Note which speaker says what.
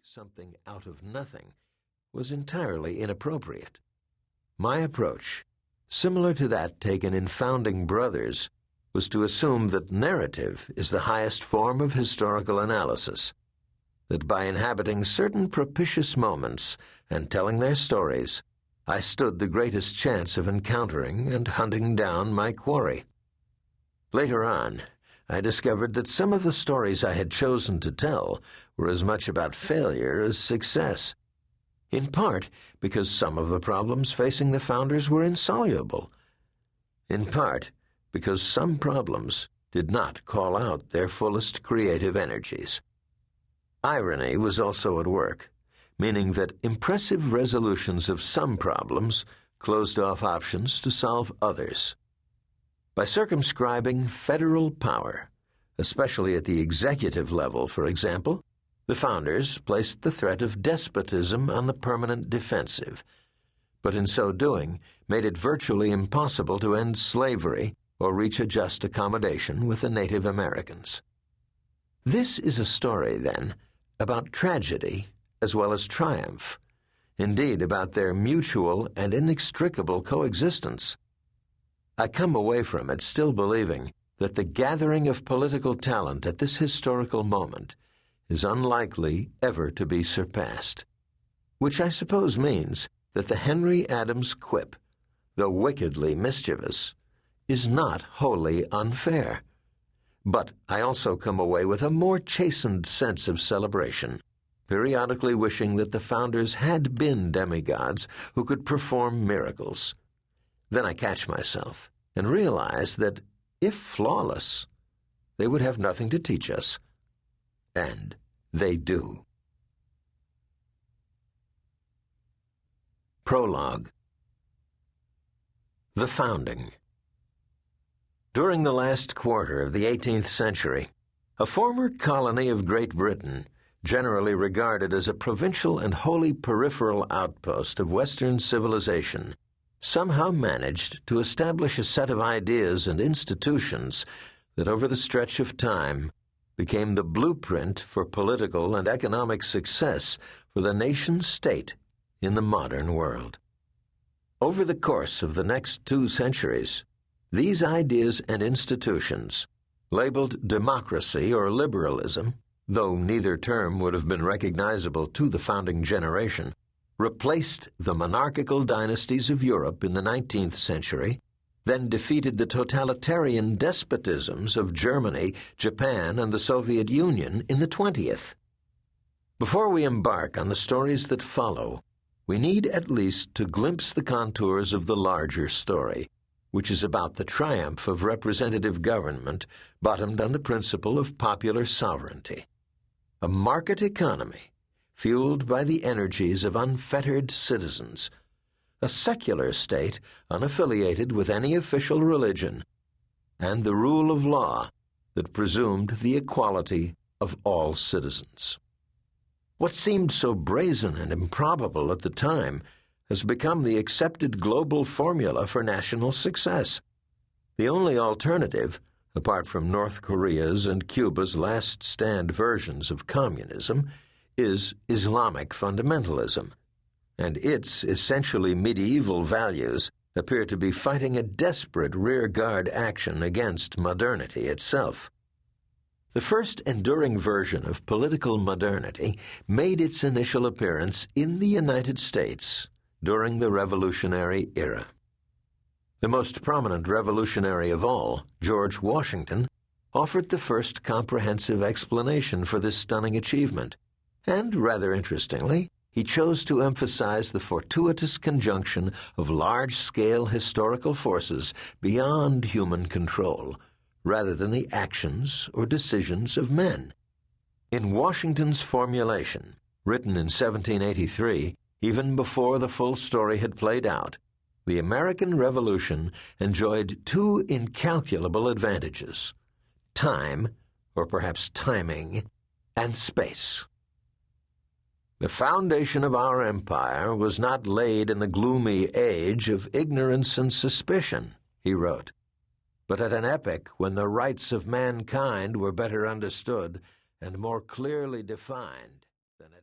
Speaker 1: something out of nothing was entirely inappropriate. My approach, similar to that taken in Founding Brothers, was to assume that narrative is the highest form of historical analysis, that by inhabiting certain propitious moments and telling their stories, I stood the greatest chance of encountering and hunting down my quarry. Later on, I discovered that some of the stories I had chosen to tell were as much about failure as success, in part because some of the problems facing the founders were insoluble, in part because some problems did not call out their fullest creative energies. Irony was also at work, meaning that impressive resolutions of some problems closed off options to solve others. By circumscribing federal power, especially at the executive level, for example, the founders placed the threat of despotism on the permanent defensive, but in so doing made it virtually impossible to end slavery or reach a just accommodation with the Native Americans. This is a story, then, about tragedy as well as triumph, indeed about their mutual and inextricable coexistence. I come away from it still believing that the gathering of political talent at this historical moment is unlikely ever to be surpassed, which I suppose means that the Henry Adams quip, though wickedly mischievous, is not wholly unfair. But I also come away with a more chastened sense of celebration, periodically wishing that the founders had been demigods who could perform miracles. Then I catch myself and realize that, if flawless, they would have nothing to teach us. And they do. Prologue. The Founding. During the last quarter of the 18th century, a former colony of Great Britain, generally regarded as a provincial and wholly peripheral outpost of Western civilization, somehow managed to establish a set of ideas and institutions that over the stretch of time became the blueprint for political and economic success for the nation-state in the modern world. Over the course of the next 2 centuries, these ideas and institutions, labeled democracy or liberalism, though neither term would have been recognizable to the founding generation, replaced the monarchical dynasties of Europe in the 19th century, then defeated the totalitarian despotisms of Germany, Japan, and the Soviet Union in the 20th. Before we embark on the stories that follow, we need at least to glimpse the contours of the larger story, which is about the triumph of representative government bottomed on the principle of popular sovereignty. A market economy fueled by the energies of unfettered citizens, a secular state unaffiliated with any official religion, and the rule of law that presumed the equality of all citizens. What seemed so brazen and improbable at the time has become the accepted global formula for national success. The only alternative, apart from North Korea's and Cuba's last stand versions of communism, is Islamic fundamentalism, and its essentially medieval values appear to be fighting a desperate rearguard action against modernity itself. The first enduring version of political modernity made its initial appearance in the United States during the Revolutionary Era. The most prominent revolutionary of all, George Washington, offered the first comprehensive explanation for this stunning achievement, and, rather interestingly, he chose to emphasize the fortuitous conjunction of large-scale historical forces beyond human control, rather than the actions or decisions of men. In Washington's formulation, written in 1783, even before the full story had played out, the American Revolution enjoyed 2 incalculable advantages: time, or perhaps timing, and space. The foundation of our empire was not laid in the gloomy age of ignorance and suspicion, he wrote, but at an epoch when the rights of mankind were better understood and more clearly defined than at